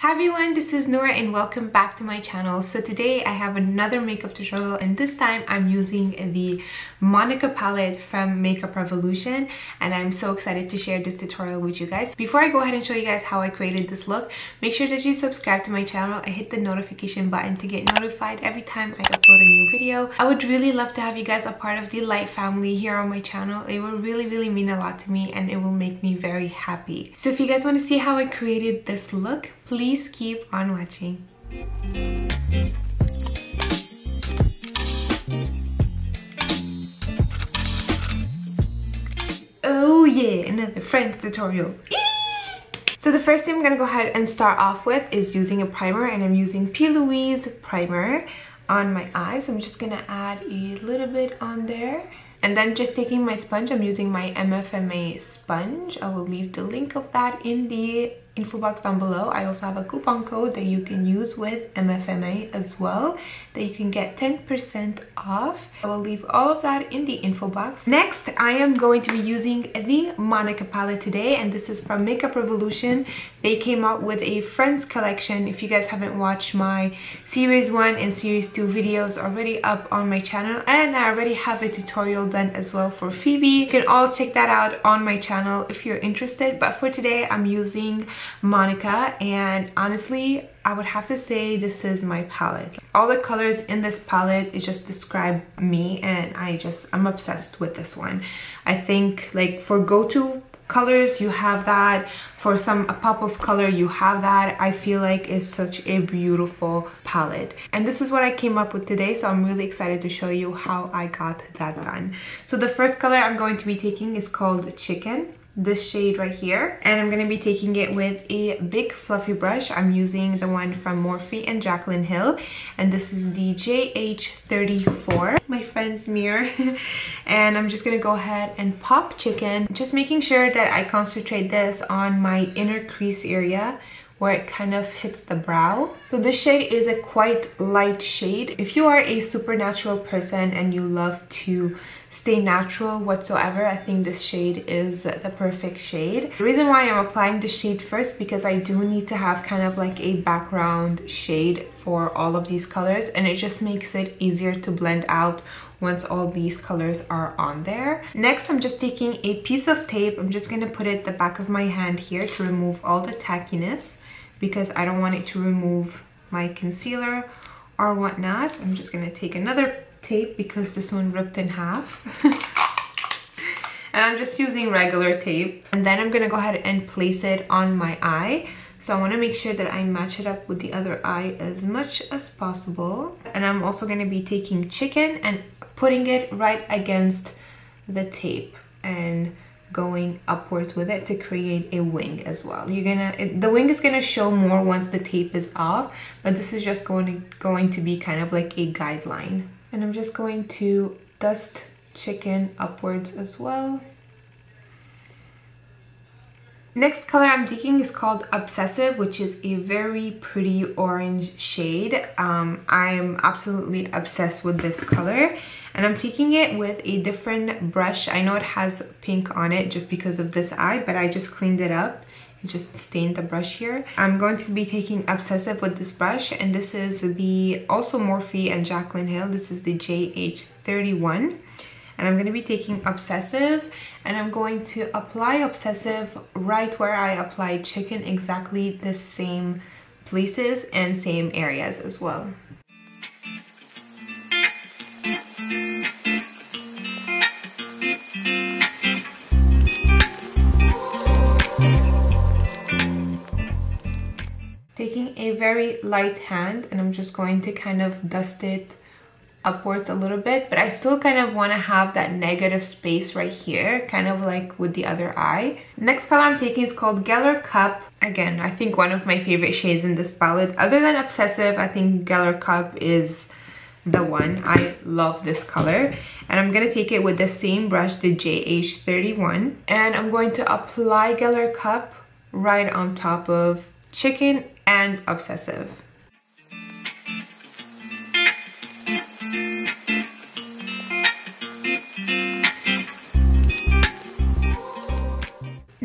Hi everyone, this is Noor and welcome back to my channel. So today I have another makeup tutorial and this time I'm using the Monica palette from Makeup Revolution and I'm so excited to share this tutorial with you guys. Before I go ahead and show you guys how I created this look, make sure that you subscribe to my channel and hit the notification button to get notified every time I upload a new video. I would really love to have you guys a part of the Light family here on my channel. It will really mean a lot to me and it will make me very happy. So if you guys want to see how I created this look, please keep on watching. Oh yeah, another French tutorial. So the first thing I'm gonna go ahead and start off with is using a primer, and I'm using P. Louise primer on my eyes. I'm just gonna add a little bit on there. And then just taking my sponge, I'm using my MFMA sponge. I will leave the link of that in the info box down below. I also have a coupon code that you can use with MFMA as well, that you can get 10% off. I will leave all of that in the info box. Next, I am going to be using the Monica palette today, and this is from Makeup Revolution. They came out with a Friends collection. If you guys haven't watched my series 1 and series 2 videos already up on my channel, and I already have a tutorial done as well for Phoebe. You can all check that out on my channel if you're interested, but for today I'm using Monica, and honestly I would have to say this is my palette. All the colors in this palette, it just describe me, and I'm obsessed with this one. I think like for go-to colors you have that, for a pop of color you have that. I feel like it's such a beautiful palette, and this is what I came up with today, so I'm really excited to show you how I got that done. So the first color I'm going to be taking is called Chicken, this shade right here, and I'm going to be taking it with a big fluffy brush. I'm using the one from Morphe and Jaclyn Hill, and this is the JH34, my friend's mirror. And I'm just going to go ahead and pop Chicken, just making sure that I concentrate this on my inner crease area where it kind of hits the brow. So this shade is a quite light shade. If you are a super natural person and you love to stay natural whatsoever, I think this shade is the perfect shade. The reason why I'm applying the shade first, because I do need to have kind of like a background shade for all of these colors, and it just makes it easier to blend out once all these colors are on there. Next, I'm just taking a piece of tape. I'm just gonna put it the back of my hand here to remove all the tackiness, because I don't want it to remove my concealer or whatnot. I'm just gonna take another tape because this one ripped in half. And I'm just using regular tape. And then I'm gonna go ahead and place it on my eye. So I wanna make sure that I match it up with the other eye as much as possible. And I'm also gonna be taking Chicken and putting it right against the tape and going upwards with it to create a wing as well. The wing is gonna show more once the tape is off, but this is just going to be kind of like a guideline. And I'm just going to dust Chicken upwards as well. Next color I'm taking is called Obsessive, which is a very pretty orange shade. I'm absolutely obsessed with this color, and I'm taking it with a different brush. I know it has pink on it just because of this eye, but I just cleaned it up and just stained the brush here. I'm going to be taking Obsessive with this brush, and this is the also Morphe and Jaclyn Hill. This is the JH31. And I'm going to be taking Obsessive, and I'm going to apply Obsessive right where I applied Chicken, exactly the same places and same areas as well. Taking a very light hand, and I'm just going to kind of dust it upwards a little bit, but I still kind of want to have that negative space right here, kind of like with the other eye. Next color I'm taking is called Guerlain Cup. Again, I think one of my favorite shades in this palette. Other than Obsessive, I think Guerlain Cup is the one. I love this color, and I'm gonna take it with the same brush, the JH31, and I'm going to apply Guerlain Cup right on top of Chicken and Obsessive.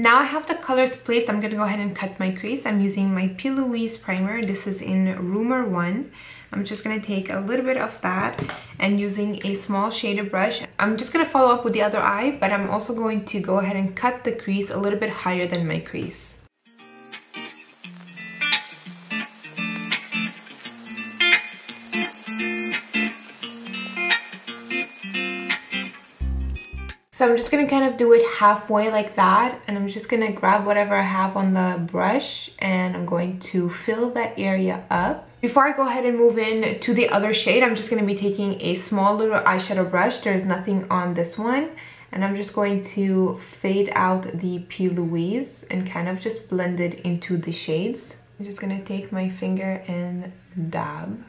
Now I have the colors placed. I'm gonna go ahead and cut my crease. I'm using my P. Louise primer. This is in Rumor 1. I'm just gonna take a little bit of that, and using a small shaded brush, I'm just gonna follow up with the other eye, but I'm also going to go ahead and cut the crease a little bit higher than my crease. So I'm just gonna kind of do it halfway like that, and I'm just gonna grab whatever I have on the brush, and I'm going to fill that area up. Before I go ahead and move in to the other shade, I'm just gonna be taking a small little eyeshadow brush. There's nothing on this one, and I'm just going to fade out the P. Louise and kind of just blend it into the shades. I'm just gonna take my finger and dab,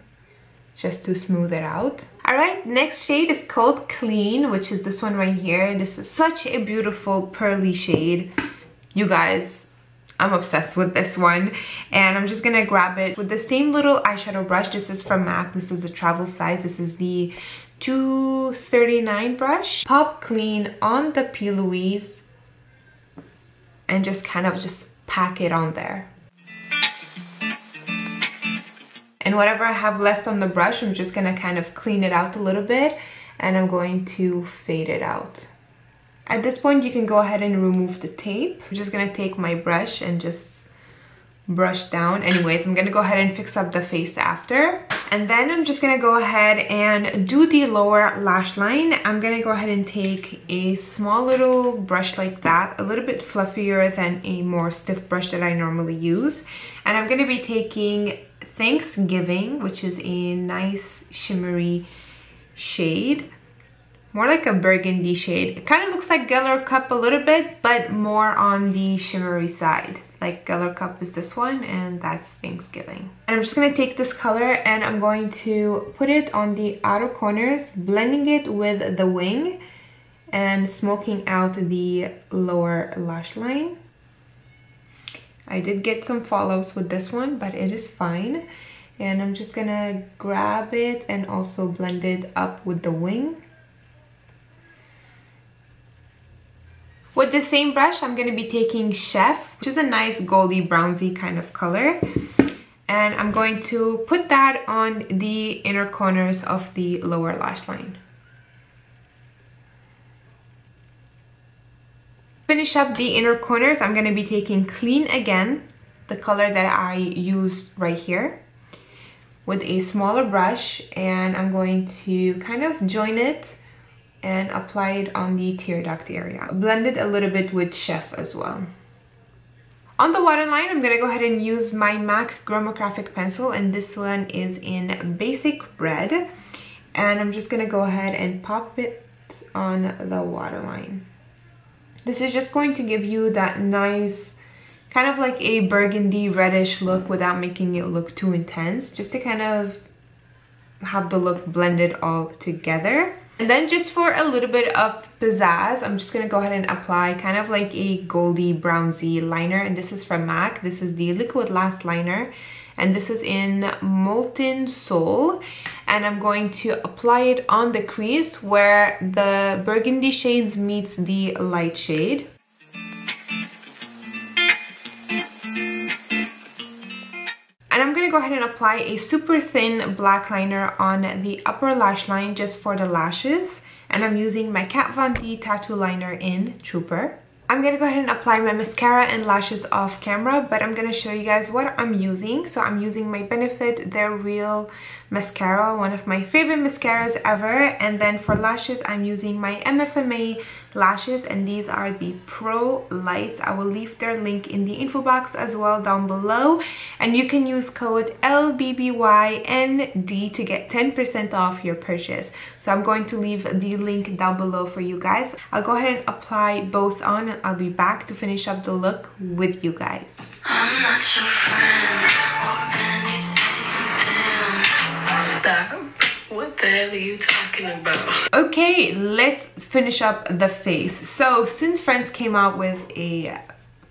just to smooth it out. All right, next shade is called Clean, which is this one right here. This is such a beautiful pearly shade. You guys, I'm obsessed with this one. And I'm just gonna grab it with the same little eyeshadow brush. This is from MAC. This is the travel size. This is the 239 brush. Pop Clean on the P. Louise and just kind of just pack it on there. And whatever I have left on the brush, I'm just gonna kind of clean it out a little bit, and I'm going to fade it out. At this point, you can go ahead and remove the tape. I'm just gonna take my brush and just brush down. Anyways, I'm gonna go ahead and fix up the face after. And then I'm just gonna go ahead and do the lower lash line. I'm gonna go ahead and take a small little brush like that, a little bit fluffier than a more stiff brush that I normally use. And I'm gonna be taking Thanksgiving, which is a nice shimmery shade, more like a burgundy shade. It kind of looks like Guerlain Cup a little bit, but more on the shimmery side. Like Guerlain Cup is this one, and that's Thanksgiving. And I'm just gonna take this color and I'm going to put it on the outer corners, blending it with the wing and smoking out the lower lash line. I did get some fallouts with this one, but it is fine. And I'm just gonna grab it and also blend it up with the wing. With the same brush, I'm gonna be taking Chef, which is a nice goldy brownsy kind of color. And I'm going to put that on the inner corners of the lower lash line. Finish up the inner corners, I'm going to be taking Clean again, the color that I used right here, with a smaller brush, and I'm going to kind of join it and apply it on the tear duct area. Blend it a little bit with Chef as well. On the waterline, I'm going to go ahead and use my MAC Chromographic pencil, and this one is in Basic Red. And I'm just going to go ahead and pop it on the waterline. This is just going to give you that nice, kind of like a burgundy reddish look without making it look too intense, just to kind of have the look blended all together. And then just for a little bit of pizzazz, I'm just gonna go ahead and apply kind of like a goldy brownsy liner, and this is from MAC. This is the Liquid Last Liner, and this is in Molten Soul. And I'm going to apply it on the crease where the burgundy shades meets the light shade. And I'm gonna go ahead and apply a super thin black liner on the upper lash line just for the lashes. And I'm using my Kat Von D tattoo liner in Trooper. I'm gonna go ahead and apply my mascara and lashes off camera, but I'm gonna show you guys what I'm using. So I'm using my Benefit They're Real mascara, one of my favorite mascaras ever. And then for lashes, I'm using my MFMA lashes, and these are the Pro Lights. I will leave their link in the info box as well down below, and you can use code LBBYND to get 10% off your purchase. So I'm going to leave the link down below for you guys. I'll go ahead and apply both on, and I'll be back to finish up the look with you guys. I'm not your friend or anything, damn. Stop. What the hell are you talking about? Okay, let's finish up the face. So since Friends came out with a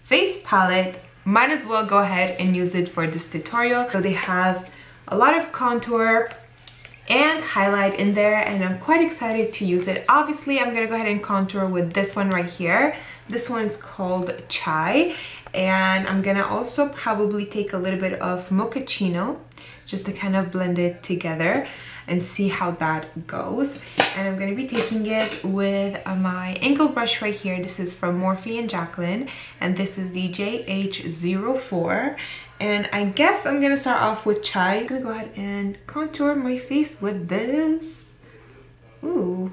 face palette, might as well go ahead and use it for this tutorial. So they have a lot of contour and highlight in there, and I'm quite excited to use it. Obviously, I'm gonna go ahead and contour with this one right here. This one's called Chai, and I'm gonna also probably take a little bit of Mochaccino just to kind of blend it together and see how that goes. And I'm gonna be taking it with my angle brush right here. This is from Morphe and Jacqueline, and this is the JH04. And I guess I'm gonna start off with Chai. I'm gonna go ahead and contour my face with this. Ooh,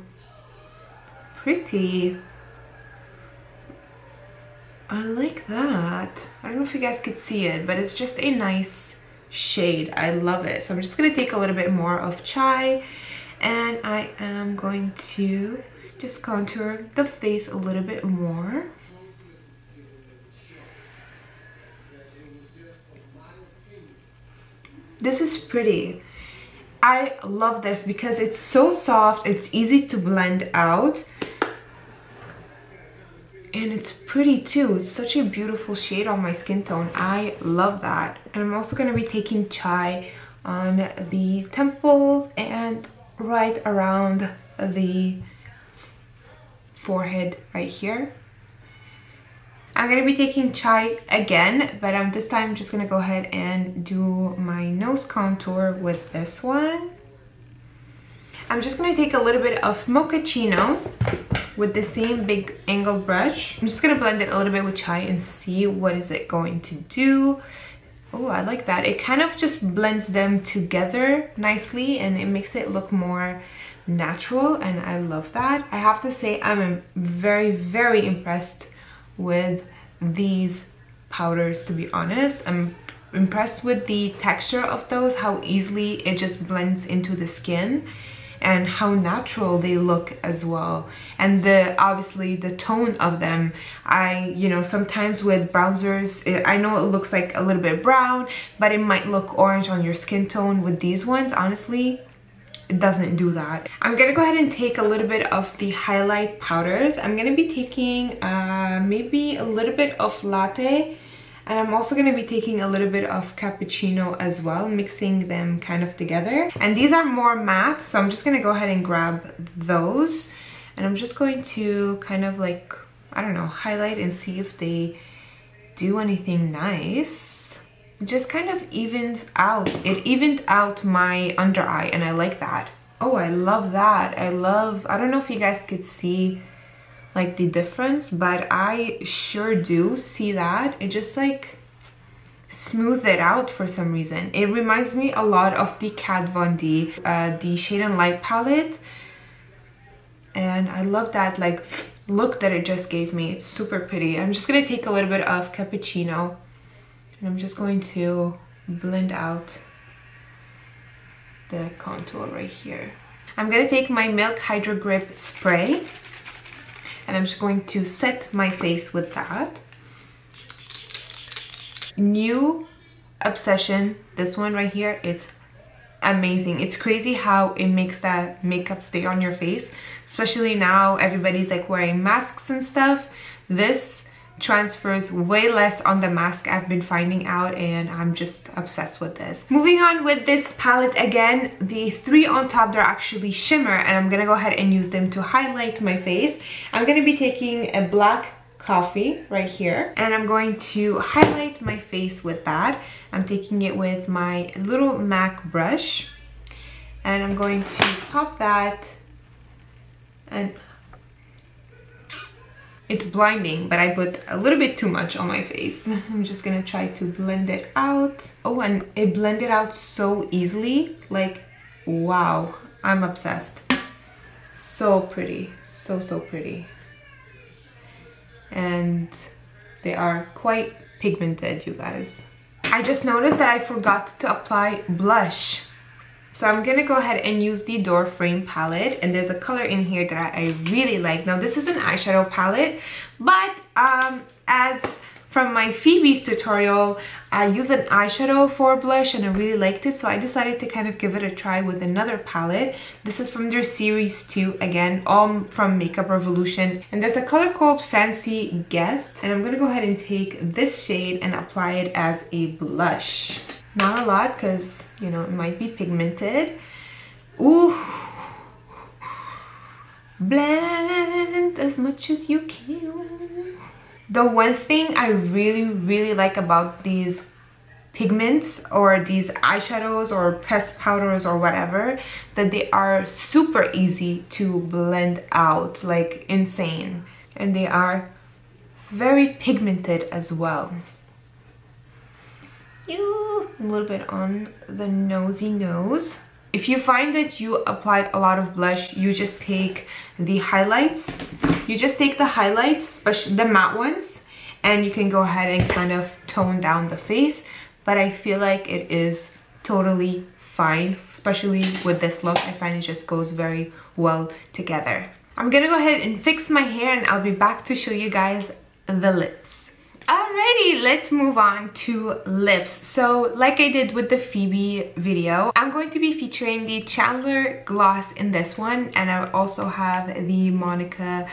pretty. I like that. I don't know if you guys could see it, but it's just a nice shade. I love it. So I'm just gonna take a little bit more of Chai, and I am going to just contour the face a little bit more. This is pretty. I love this because it's so soft, it's easy to blend out, and it's pretty too. It's such a beautiful shade on my skin tone. I love that. And I'm also going to be taking Chai on the temples and right around the forehead right here. I'm going to be taking Chai again, but this time I'm just going to go ahead and do my nose contour with this one. I'm just going to take a little bit of Mochaccino with the same big angle brush. I'm just going to blend it a little bit with Chai and see what is it going to do. Oh, I like that. It kind of just blends them together nicely and it makes it look more natural, and I love that. I have to say I'm very, very impressed with these powders, to be honest. I'm impressed with the texture of those, how easily it just blends into the skin, and how natural they look as well. And obviously the tone of them, you know, sometimes with bronzers, I know it looks like a little bit brown, but it might look orange on your skin tone. With these ones, honestly, it doesn't do that. I'm gonna go ahead and take a little bit of the highlight powders. I'm gonna be taking maybe a little bit of Latte, and I'm also going to be taking a little bit of Cappuccino as well, mixing them kind of together. And these are more matte, so I'm just going to go ahead and grab those. And I'm just going to kind of like, I don't know, highlight and see if they do anything nice. It just kind of evens out. It evened out my under eye, and I like that. Oh, I love that. I don't know if you guys could see like the difference, but I sure do see that. It just like smoothed it out for some reason. It reminds me a lot of the Kat Von D, the Shade and Light palette, and I love that like look that it just gave me. It's super pretty. I'm just gonna take a little bit of Cappuccino, and I'm just going to blend out the contour right here. I'm gonna take my Milk Hydro Grip spray, and I'm just going to set my face with that. New Obsession, this one right here, it's amazing. It's crazy how it makes that makeup stay on your face, especially now everybody's like wearing masks and stuff. This transfers way less on the mask, I've been finding out, and I'm just obsessed with this. Moving on with this palette again, the three on top, they're actually shimmer, and I'm gonna go ahead and use them to highlight my face. I'm gonna be taking a black coffee right here, and I'm going to highlight my face with that. I'm taking it with my little MAC brush, and I'm going to pop that, and it's blinding, but I put a little bit too much on my face. I'm just gonna try to blend it out. Oh, and it blended out so easily. Like, wow, I'm obsessed. So pretty, so pretty. And they are quite pigmented, you guys. I just noticed that I forgot to apply blush. So I'm gonna go ahead and use the Door Frame palette, and there's a color in here that I really like. Now this is an eyeshadow palette, but as from my Phoebe's tutorial, I used an eyeshadow for blush and I really liked it, so I decided to kind of give it a try with another palette. This is from their series 2, again, all from Makeup Revolution, and there's a color called Fancy Guest, and I'm gonna go ahead and take this shade and apply it as a blush. Not a lot, because you know it might be pigmented. Ooh, blend as much as you can. The one thing I really like about these pigments or these eyeshadows or pressed powders or whatever, that they are super easy to blend out, like insane, and they are very pigmented as well. A little bit on the nosy nose. If you find that you applied a lot of blush, you just take the highlights. You just take the highlights, especially the matte ones, and you can go ahead and kind of tone down the face. But I feel like it is totally fine, especially with this look. I find it just goes very well together. I'm gonna go ahead and fix my hair and I'll be back to show you guys the lips. Alrighty, let's move on to lips. So like I did with the Phoebe video, I'm going to be featuring the Chandler gloss in this one, and I also have the Monica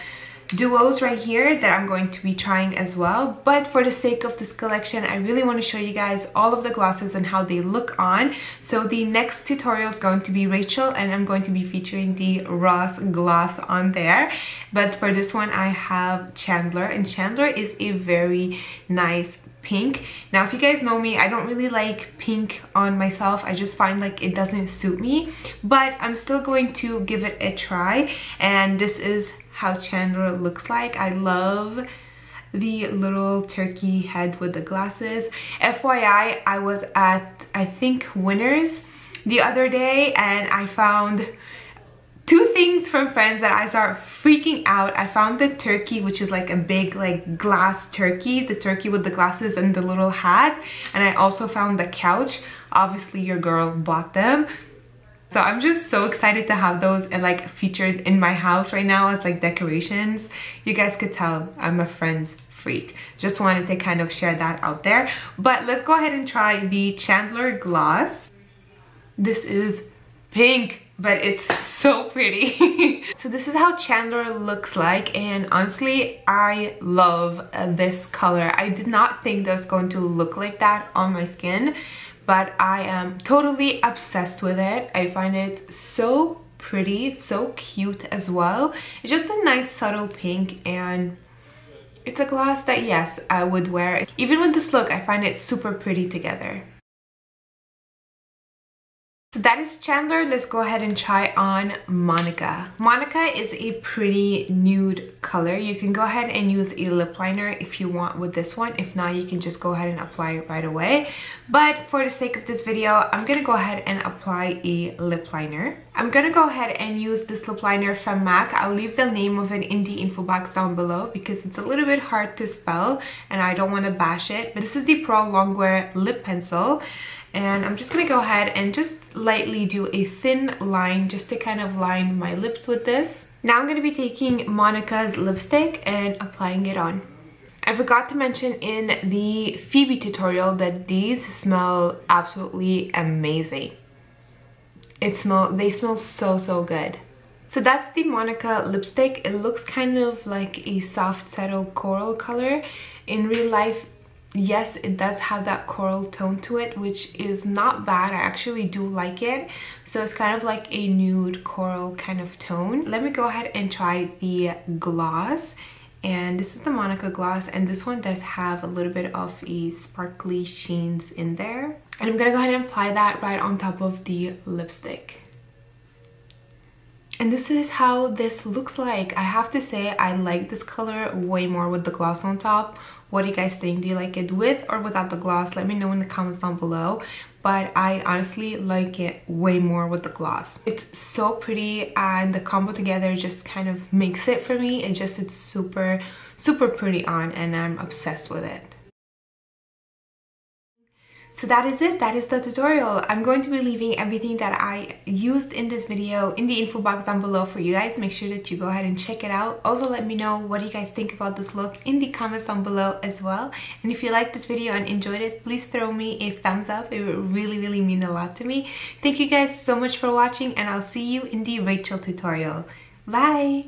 duos right here that I'm going to be trying as well. But for the sake of this collection, I really want to show you guys all of the glosses and how they look on. So the next tutorial is going to be Rachel, and I'm going to be featuring the Ross gloss on there. But for this one, I have Chandler, and Chandler is a very nice pink. Now, if you guys know me, I don't really like pink on myself. I just find like it doesn't suit me, but I'm still going to give it a try. And this is how Chandler looks like. I love the little turkey head with the glasses. FYI, I was at, I think, Winners the other day, and I found two things from friends that I started freaking out. I found the turkey, which is like a big like glass turkey, the turkey with the glasses and the little hat, and I also found the couch. Obviously your girl bought them. So I'm just so excited to have those and like featured in my house right now as like decorations. You guys could tell I'm a Friends freak. Just wanted to kind of share that out there. But let's go ahead and try the Chandler gloss. This is pink, but it's so pretty. So this is how Chandler looks like, and honestly I love this color. I did not think that was going to look like that on my skin, but I am totally obsessed with it. I find it so pretty, so cute as well. It's just a nice subtle pink, and it's a gloss that yes, I would wear. Even with this look, I find it super pretty together. So that is Chandler. Let's go ahead and try on Monica. Monica is a pretty nude color. You can go ahead and use a lip liner if you want with this one. If not, you can just go ahead and apply it right away. But for the sake of this video, I'm gonna go ahead and apply a lip liner. I'm gonna go ahead and use this lip liner from MAC. I'll leave the name of it in the info box down below because it's a little bit hard to spell and I don't want to bash it. But this is the Pro Longwear lip pencil. And I'm just gonna go ahead and just lightly do a thin line just to kind of line my lips with this. Now I'm gonna be taking Monica's lipstick and applying it on. I forgot to mention in the Phoebe tutorial that these smell absolutely amazing. They smell so good. So that's the Monica lipstick. It looks kind of like a soft subtle coral color. In real life, yes, it does have that coral tone to it, which is not bad. I actually do like it. So it's kind of like a nude coral kind of tone. Let me go ahead and try the gloss. And this is the Monica gloss, and this one does have a little bit of a sparkly sheens in there. And I'm gonna go ahead and apply that right on top of the lipstick. And this is how this looks like. I have to say I like this color way more with the gloss on top. What do you guys think? Do you like it with or without the gloss? Let me know in the comments down below. But I honestly like it way more with the gloss. It's so pretty, and the combo together just kind of makes it for me. It's super pretty on, and I'm obsessed with it. So that is it. That is the tutorial. I'm going to be leaving everything that I used in this video in the info box down below for you guys. Make sure that you go ahead and check it out. Also, let me know what you guys think about this look in the comments down below as well. And if you liked this video and enjoyed it, please throw me a thumbs up. It would really mean a lot to me. Thank you guys so much for watching, and I'll see you in the Rachel tutorial. Bye!